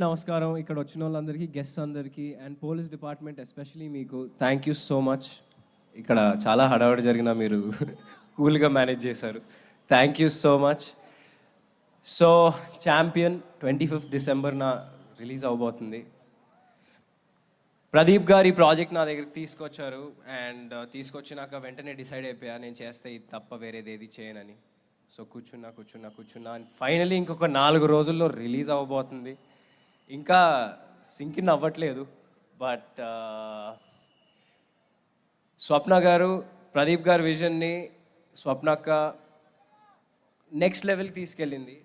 నమస్కారం. ఇక్కడ వచ్చిన వాళ్ళందరికీ, గెస్ట్స్ అందరికీ అండ్ పోలీస్ డిపార్ట్మెంట్ ఎస్పెషలీ మీకు థ్యాంక్ యూ సో మచ్. ఇక్కడ చాలా హడావిడి జరిగినా మీరు కూల్గా మేనేజ్ చేశారు. Thank you so much. So Champion 25th డిసెంబర్న రిలీజ్ అవబోతుంది. ప్రదీప్ గారి ప్రాజెక్ట్ నా దగ్గరికి తీసుకొచ్చారు అండ్ తీసుకొచ్చినాక వెంటనే డిసైడ్ అయిపోయా నేను చేస్తే ఇది తప్ప వేరేది ఏది చేయనని. సో కూర్చున్నా అండ్ ఫైనలీ ఇంకొక 4 రోజుల్లో రిలీజ్ అవ్వబోతుంది. ఇంకా సింకిన్ అవ్వట్లేదు. బట్ స్వప్న గారు, ప్రదీప్ గారి విజన్ని స్వప్నక్క నెక్స్ట్ లెవెల్కి తీసుకెళ్ళింది.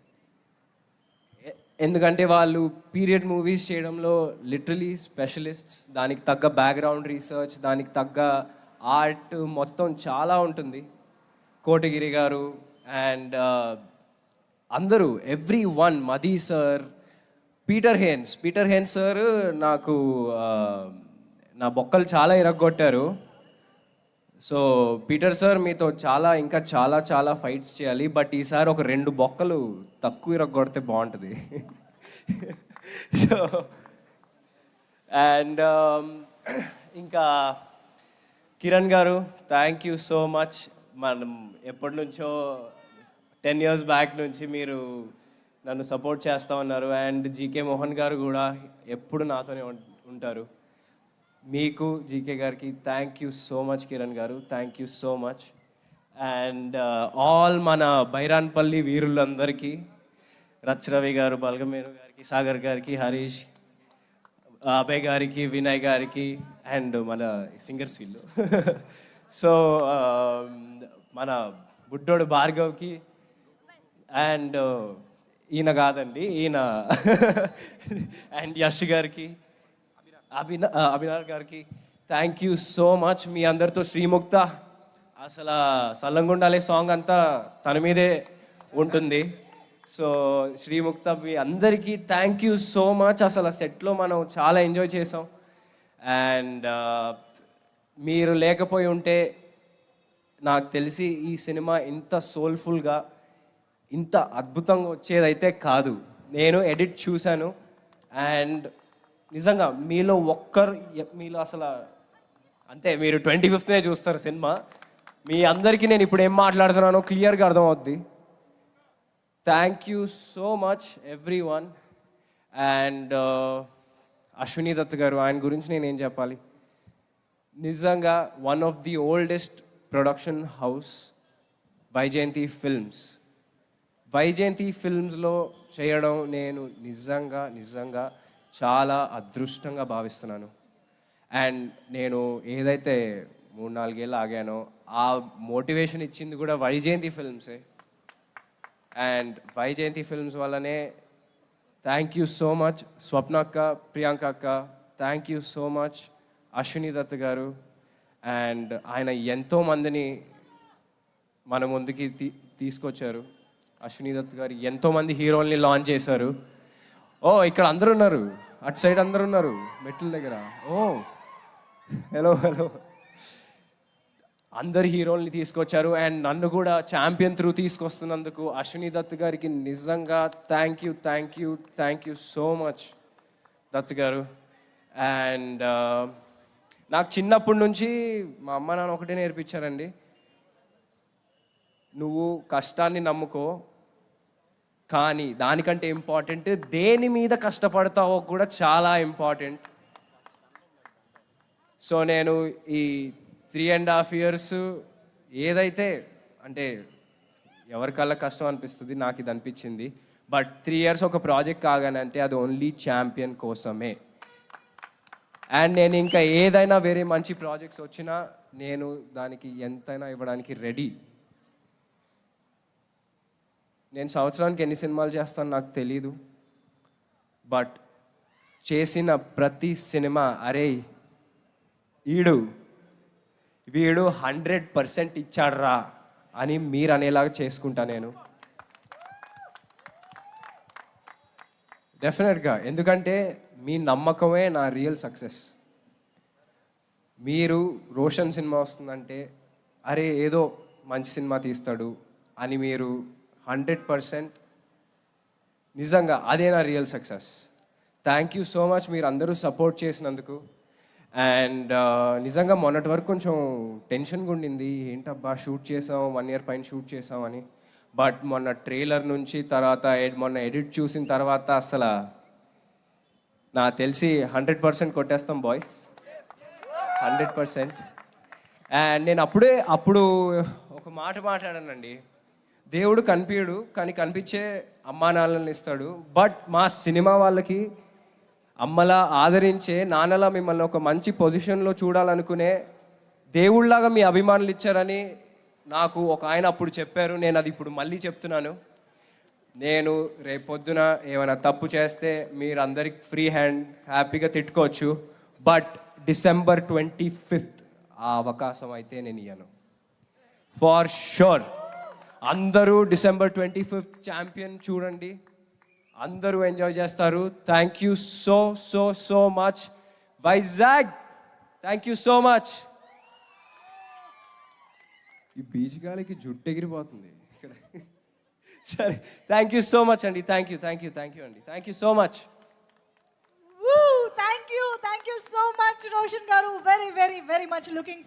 ఎందుకంటే వాళ్ళు పీరియడ్ మూవీస్ చేయడంలో లిటరలీ స్పెషలిస్ట్స్. దానికి తగ్గ బ్యాక్గ్రౌండ్ రీసెర్చ్, దానికి తగ్గ ఆర్ట్ మొత్తం చాలా ఉంటుంది. కోటగిరి గారు అండ్ అందరూ everyone, Madhi sir, Peter Hein sir నాకు నా బొక్కలు చాలా ఇరగొట్టారు. సో పీటర్ సార్ మీతో ఇంకా చాలా ఫైట్స్ చేయాలి. బట్ ఈసారి ఒక 2 బొక్కలు తక్కువ ఇరగొడితే బాగుంటుంది. సో అండ్ ఇంకా కిరణ్ గారు, థ్యాంక్ యూ సో మచ్. మనం ఎప్పటి నుంచో 10 years బ్యాక్ నుంచి మీరు నన్ను సపోర్ట్ చేస్తూ ఉన్నారు. అండ్ జీకే మోహన్ గారు కూడా ఎప్పుడు నాతోనే ఉంటారు. మీకు జీకే గారికి thank you so much. Kiran గారు thank you so much. And all మన బైరాన్పల్లి వీరులందరికీ, రవి గారు, బల్గమేరు గారికి, సాగర్ గారికి, హరీష్, అభయ్ గారికి, వినయ్ గారికి అండ్ మన సింగర్స్ వీళ్ళు. సో మన బుడ్డోడు భార్గవ్కి అండ్ ఈయన కాదండి, ఈయన అండ్ యష్ గారికి, అభినవ్ గారికి థ్యాంక్ యూ సో మచ్. మీ అందరితో శ్రీముక్త అసలు సల్లంగుండాలే సాంగ్ అంతా తన మీదే ఉంటుంది. సో శ్రీముక్త మీ అందరికీ థ్యాంక్ యూ సో మచ్. అసలు సెట్లో మనం చాలా ఎంజాయ్ చేసాం. అండ్ మీరు లేకపోయి ఉంటే నాకు తెలిసి ఈ సినిమా ఇంత సోల్ఫుల్గా, ఇంత అద్భుతంగా వచ్చేదైతే కాదు. నేను ఎడిట్ చూశాను అండ్ నిజంగా మీలో అసలు అంతే, మీరు 25th చూస్తారు సినిమా. మీ అందరికీ నేను ఇప్పుడు ఏం మాట్లాడుతున్నానో క్లియర్గా అర్థమవుద్ది. Thank you so much everyone. And Ashwini Dutt గారు, ఆయన గురించి నేనేం చెప్పాలి. నిజంగా one of the oldest production house Vyjayanthi ఫిల్మ్స్లో చేయడం నేను నిజంగా చాలా అదృష్టంగా భావిస్తున్నాను. అండ్ నేను ఏదైతే 3-4 ఏళ్ళు ఆగానో ఆ మోటివేషన్ ఇచ్చింది కూడా వైజయంతి ఫిల్మ్సే. అండ్ వైజయంతి ఫిల్మ్స్ వల్లనే థ్యాంక్ యూ సో మచ్ స్వప్న అక్క, ప్రియాంక అక్క, thank you so much Ashwini Dutt గారు. అండ్ ఆయన ఎంతోమందిని మన ముందుకి తీసుకొచ్చారు. అశ్విని దత్ గారు ఎంతోమంది హీరోల్ని లాంచ్ చేశారు. ఇక్కడ అందరు ఉన్నారు, అటు సైడ్ అందరు ఉన్నారు మెట్ల దగ్గర. హలో అందరు హీరోల్ని తీసుకొచ్చారు. అండ్ నన్ను కూడా ఛాంపియన్ త్రూ తీసుకొస్తున్నందుకు అశ్విని దత్ గారికి నిజంగా thank you so much Dutt గారు. అండ్ నాకు చిన్నప్పటి నుంచి మా అమ్మ నాన్న ఒకటే నేర్పించారండి, నువ్వు కష్టాన్ని నమ్ముకో, కానీ దానికంటే ఇంపార్టెంట్ దేని మీద కష్టపడతావో కూడా చాలా ఇంపార్టెంట్. సో నేను ఈ 3.5 years ఏదైతే అంటే ఎవరికల్లా కష్టం అనిపిస్తుంది, నాకు ఇది అనిపించింది. బట్ 3 years ఒక ప్రాజెక్ట్ కాగానంటే అది ఓన్లీ ఛాంపియన్ కోసమే. అండ్ నేను ఇంకా ఏదైనా వేరే మంచి ప్రాజెక్ట్స్ వచ్చినా నేను దానికి ఎంతైనా ఇవ్వడానికి రెడీ. నేను సంవత్సరానికి ఎన్ని సినిమాలు చేస్తాను నాకు తెలీదు. బట్ చేసిన ప్రతి సినిమా అరే వీడు 100% ఇచ్చాడ్రా అని మీరు అనేలాగా చేసుకుంటా నేను డెఫినెట్గా. ఎందుకంటే మీ నమ్మకమే నా రియల్ సక్సెస్. మీరు రోషన్ సినిమా వస్తుందంటే అరే ఏదో మంచి సినిమా తీస్తాడు అని మీరు 100% నిజంగా అదే నా real success. Thank you so much మీరు అందరూ సపోర్ట్ చేసినందుకు. అండ్ నిజంగా మొన్నటి వరకు కొంచెం టెన్షన్గా ఉండింది, ఏంటబ్బా షూట్ చేసాం 1 year పైన షూట్ చేసాం అని. బట్ మొన్న ట్రైలర్ నుంచి తర్వాత మొన్న ఎడిట్ చూసిన తర్వాత అసలు నాకు తెలిసి 100% కొట్టేస్తాం బాయ్స్, 100%. అండ్ నేను అప్పుడు ఒక మాట మాట్లాడానండి, దేవుడు కనిపించడు కానీ కనిపించే అమ్మా నాన్నలను ఇస్తాడు. బట్ మా సినిమా వాళ్ళకి అమ్మలా ఆదరించే, నాన్నలా మిమ్మల్ని ఒక మంచి పొజిషన్లో చూడాలనుకునే దేవుళ్ళలాగా మీ అభిమానులు ఇచ్చారని నాకు ఒక ఆయన అప్పుడు చెప్పారు. నేను అది ఇప్పుడు మళ్ళీ చెప్తున్నాను. నేను రేపొద్దున ఏమైనా తప్పు చేస్తే మీరు అందరికి ఫ్రీ హ్యాండ్ హ్యాపీగా తిట్టుకోవచ్చు. బట్ December 25th ఆ అవకాశం అయితే నేను ఇయ్యను ఫార్ షూర్. అందరూ December 25th ఛాంపియన్ చూడండి, అందరూ ఎంజాయ్ చేస్తారు. Thank you so so so much Vizag, thank you so much. ఈ బీచ్ గాలికి జుట్టు ఎగిరిపోతుంది ఇక్కడ. సరే, థ్యాంక్ యూ సో మచ్ అండి, థ్యాంక్ యూ అండి, thank you so much. Thank you so much, Roshan Garu. Very, very, very much looking forward.